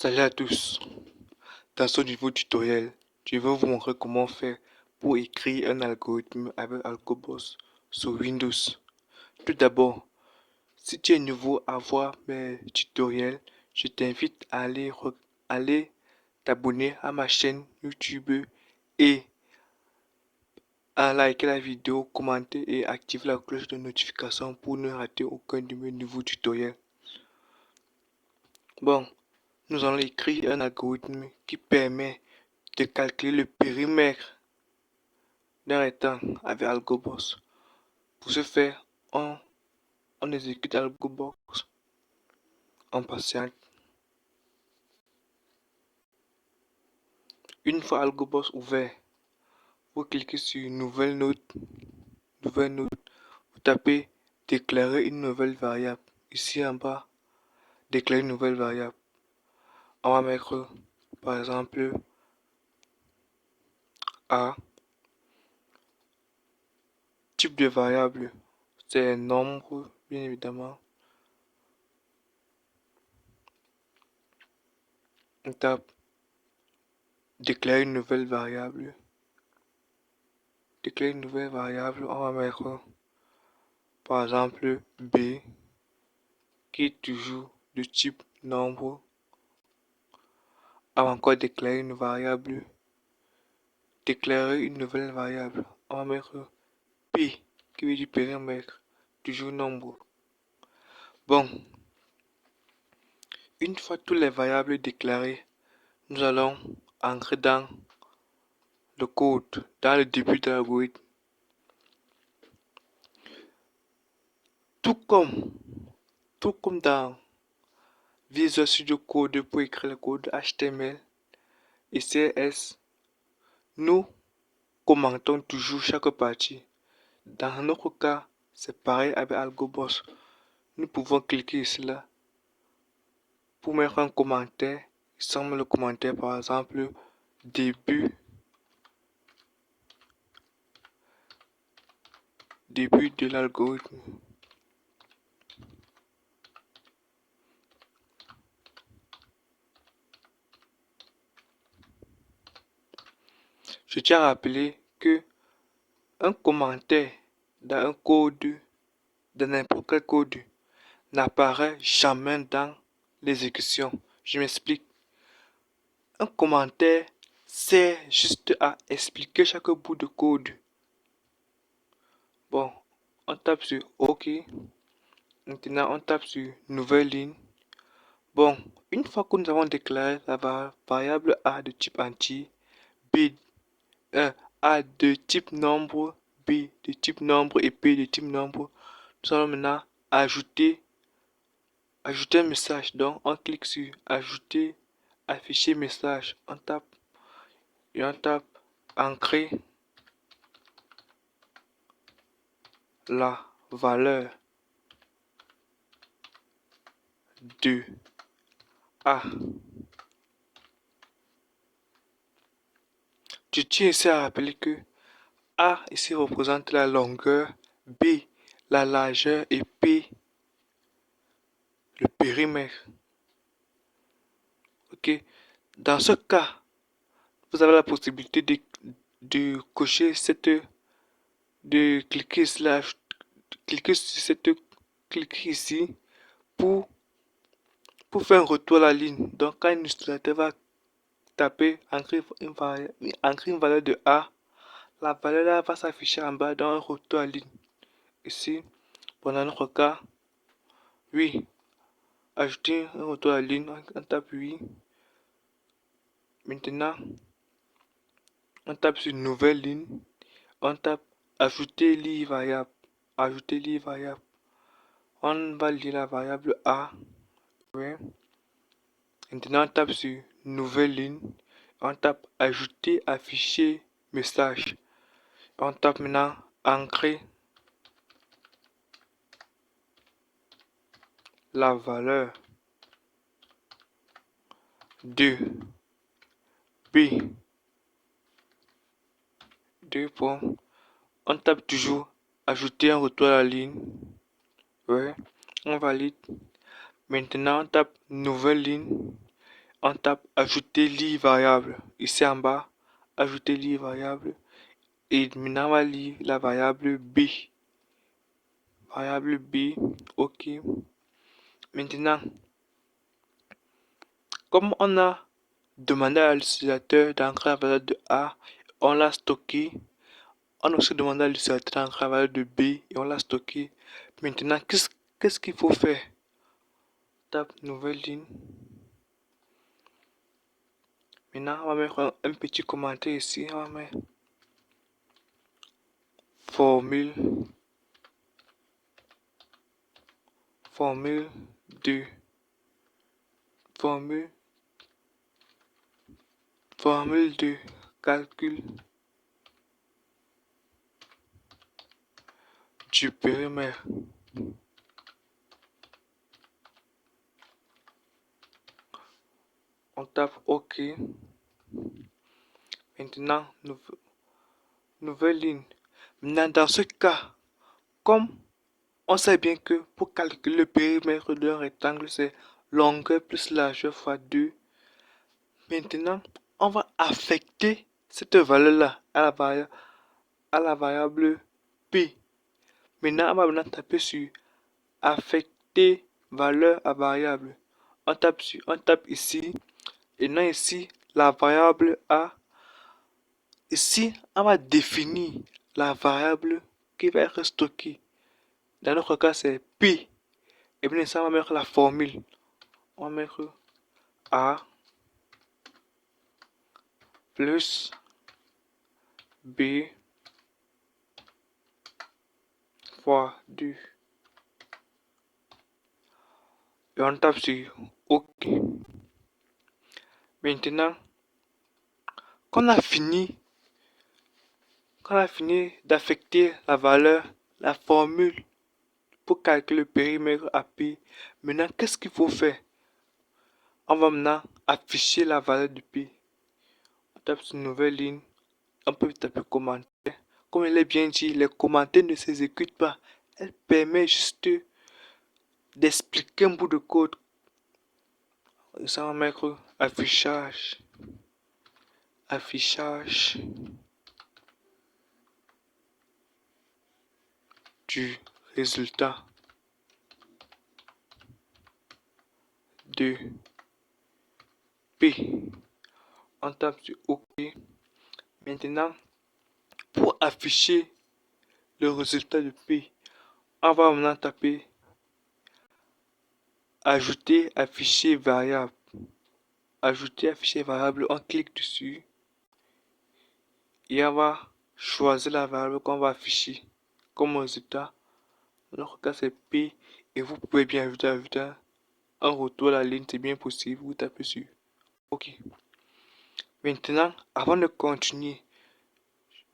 Salut à tous, dans ce nouveau tutoriel, je vais vous montrer comment faire pour écrire un algorithme avec AlgoBoss sur Windows. Tout d'abord, si tu es nouveau à voir mes tutoriels, je t'invite à aller t'abonner à ma chaîne YouTube et à liker la vidéo, commenter et activer la cloche de notification pour ne rater aucun de mes nouveaux tutoriels. Bon, nous allons écrire un algorithme qui permet de calculer le périmètre d'un rectangle avec AlgoBoss. Pour ce faire, on exécute AlgoBoss en patiente. Une fois AlgoBoss ouvert, vous cliquez sur Nouvelle note, vous tapez Déclarer une nouvelle variable. Ici en bas, déclarer une nouvelle variable. On va mettre par exemple A. Type de variable, c'est un nombre, bien évidemment. On tape Déclarer une nouvelle variable. Déclarer une nouvelle variable, on va mettre par exemple B, qui est toujours de type nombre. On va encore déclarer une variable. Déclarer une nouvelle variable. On va mettre P, qui veut dire périmètre, toujours nombre. Bon, une fois toutes les variables déclarées, nous allons entrer dans le code, dans le début de l'algorithme. Tout comme dans Visual Studio Code pour écrire le code HTML et CSS, nous commentons toujours chaque partie. Dans notre cas, c'est pareil avec AlgoBoss. Nous pouvons cliquer ici là pour mettre un commentaire. Il semble le commentaire par exemple début de l'algorithme. Je tiens à rappeler que un commentaire dans un code, dans n'importe quel code, n'apparaît jamais dans l'exécution. Je m'explique. Un commentaire sert juste à expliquer chaque bout de code. Bon, on tape sur OK. Maintenant, on tape sur Nouvelle ligne. Bon, une fois que nous avons déclaré la variable A de type entier, B, A de type nombre, B de type nombre et P de type nombre, nous allons maintenant ajouter un message. Donc, on clique sur Ajouter, afficher message. On tape Ancrer la valeur de A. Je tiens ici à rappeler que A ici représente la longueur, B la largeur et P le périmètre. Ok. Dans ce cas, vous avez la possibilité de cocher de cliquer cliquer ici pour faire un retour à la ligne. Donc quand un utilisateur va taper ancrer une valeur de A, la valeur là va s'afficher en bas dans un retour à la ligne. Ici, pendant notre cas, oui, ajouter un retour à la ligne, on tape oui. Maintenant, on tape sur nouvelle ligne, on tape ajouter ligne variable, ajouter ligne variable. On va lire la variable A. Oui. Maintenant, on tape sur nouvelle ligne, on tape ajouter, afficher message. On tape maintenant ancrer la valeur de B. Deux points. On tape toujours ajouter un retour à la ligne. Ouais. On valide. Maintenant, on tape nouvelle ligne. On tape ajouter lire variable. Ici en bas, ajouter lire variable. Et maintenant, on va lire la variable B. Variable B, ok. Maintenant, comme on a demandé à l'utilisateur d'entrer la valeur de A, on l'a stocké. On a aussi demandé à l'utilisateur d'entrer la valeur de B et on l'a stocké. Maintenant, qu'est-ce qu'il faut faire? Tape nouvelle ligne. Maintenant, on va mettre un petit commentaire ici. On va mettre formule 2. Formule 2. Calcul du périmètre. On tape OK. Maintenant, nouvelle ligne. Maintenant, dans ce cas, comme on sait bien que pour calculer le périmètre d'un rectangle, c'est longueur plus largeur fois 2. Maintenant, on va affecter cette valeur-là à la variable P. Maintenant, on va maintenant taper sur affecter valeur à variable. On tape ici. Et maintenant ici, la variable A. Ici, on va définir la variable qui va être stockée. Dans notre cas, c'est P. Et bien ça, on va mettre la formule. On va mettre A plus B fois 2. Et on tape sur OK. Maintenant, quand on a fini d'affecter la formule pour calculer le périmètre à P, maintenant, qu'est-ce qu'il faut faire? On va maintenant afficher la valeur de P. On tape sur une nouvelle ligne. On peut taper commentaire. Comme il est bien dit, les commentaires ne s'exécutent pas. Elle permet juste d'expliquer un bout de code. Ça va mettre affichage du résultat de P. On tape sur OK. Maintenant, pour afficher le résultat de P, on va maintenant taper ajouter afficher variable. Ajouter afficher variable, on clique dessus et on va choisir la variable qu'on va afficher comme résultat. Dans notre cas, c'est P et vous pouvez bien ajouter un retour à la ligne, c'est bien possible. Vous tapez sur OK. Maintenant, avant de continuer,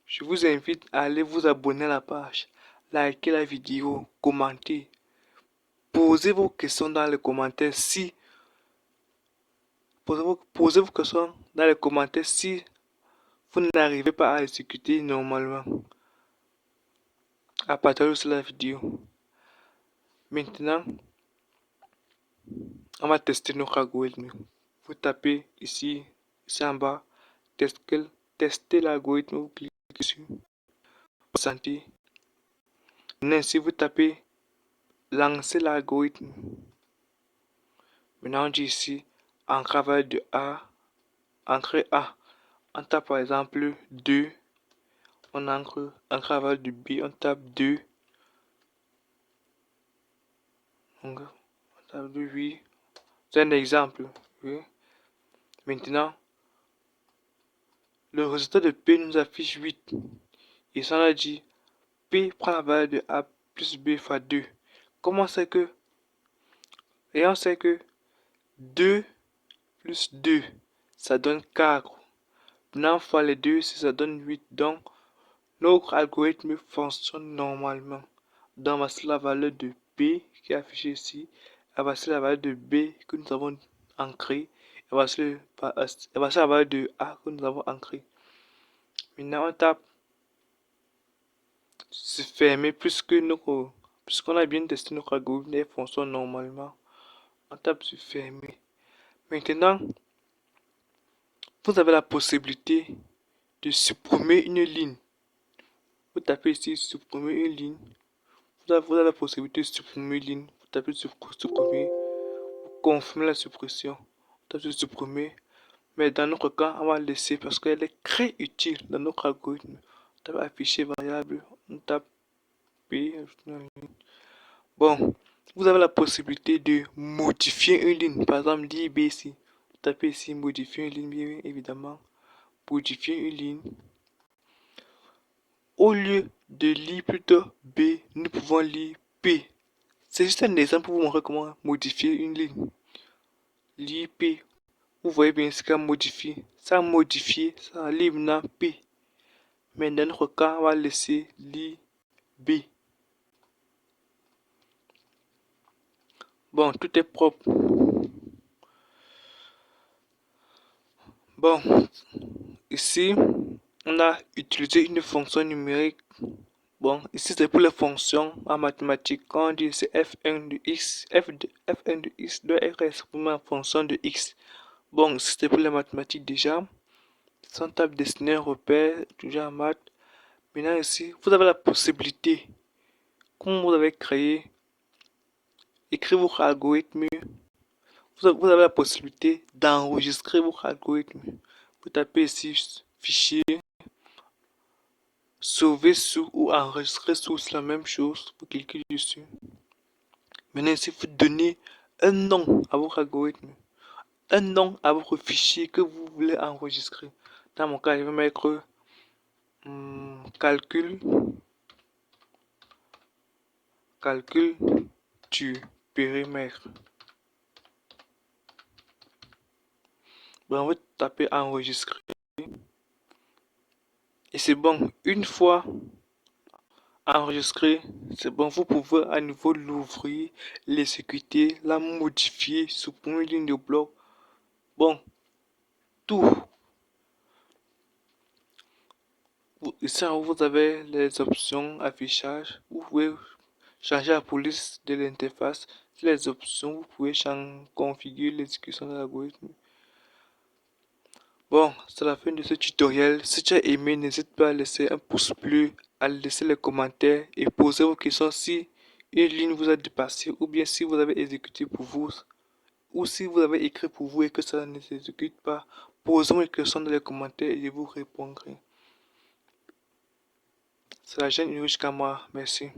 je vous invite à aller vous abonner à la page, liker la vidéo, commenter, posez vos questions dans les commentaires si posez vos questions dans les commentaires si vous n'arrivez pas à exécuter normalement à partager sur la vidéo. Maintenant, on va tester notre algorithme. Vous tapez ici en bas, tester l'algorithme, vous cliquez dessus, santé. Maintenant, si vous tapez lancer l'algorithme, maintenant on dit ici encre de A, entrée A. On tape par exemple 2, on entre en de B, on tape 2. Donc, on tape 2, oui. C'est un exemple. Oui. Maintenant, le résultat de P nous affiche 8. Et ça, on a dit P prend la valeur de A plus B fois 2. Comment c'est que? Et on sait que 2 plus 2, ça donne 4. Maintenant, fois les 2, ça donne 8. Donc, notre algorithme fonctionne normalement. Donc, voici la valeur de P qui est affichée ici. Et voici la valeur de B que nous avons ancrée. Et voici la valeur de A que nous avons ancrée. Maintenant, on tape se fermer puisqu'on a bien testé notre algorithme et fonctionne normalement. On tape sur fermer. Maintenant, vous avez la possibilité de supprimer une ligne. Vous tapez ici supprimer une ligne. Vous avez la possibilité de supprimer une ligne. Vous tapez supprimer. Vous confirmez la suppression. Vous tapez supprimer. Mais dans notre cas, on va laisser parce qu'elle est très utile dans notre algorithme. On tape afficher variable. On tape P. Bon, vous avez la possibilité de modifier une ligne. Par exemple, lire B ici. Vous tapez ici modifier une ligne, bien évidemment. Modifier une ligne. Au lieu de lire plutôt B, nous pouvons lire P. C'est juste un exemple pour vous montrer comment modifier une ligne. Lire P. Vous voyez bien ce qu'a modifié. Ça a modifié, ça livre maintenant P. Mais dans notre cas, on va laisser lire B. Bon, tout est propre. Bon, ici, on a utilisé une fonction numérique. Bon, ici c'est pour les fonctions en mathématiques. Quand on dit c'est f1 de x, f1 de x doit être exprimé en fonction de x. Bon, ici c'est pour les mathématiques déjà. Sans table dessiner un repère, toujours en maths. Maintenant ici, vous avez la possibilité, comme vous avez créé, écrire votre algorithme. Vous avez la possibilité d'enregistrer votre algorithme. Vous tapez ici fichier, sauver sous ou enregistrer sous, c'est la même chose. Vous cliquez dessus. Maintenant ici, vous donnez un nom à votre algorithme, un nom à votre fichier que vous voulez enregistrer. Dans mon cas, je vais mettre calcul du périmètre. Bon, vous tapez enregistrer et c'est bon. Une fois enregistré, c'est bon. Vous pouvez à nouveau l'ouvrir, l'exécuter, la modifier, supprimer une ligne de bloc. Bon, tout. Ici en haut, vous avez les options affichage. Vous pouvez changer la police de l'interface. Les options, vous pouvez configurer l'exécution de l'algorithme. Bon, c'est la fin de ce tutoriel. Si tu as aimé, n'hésite pas à laisser un pouce bleu, à laisser les commentaires et poser vos questions si une ligne vous a dépassé ou bien si vous avez exécuté pour vous ou si vous avez écrit pour vous et que ça ne s'exécute pas. Posez-moi une question dans les commentaires et je vous répondrai. C'est la chaîne Inush Kama. Merci.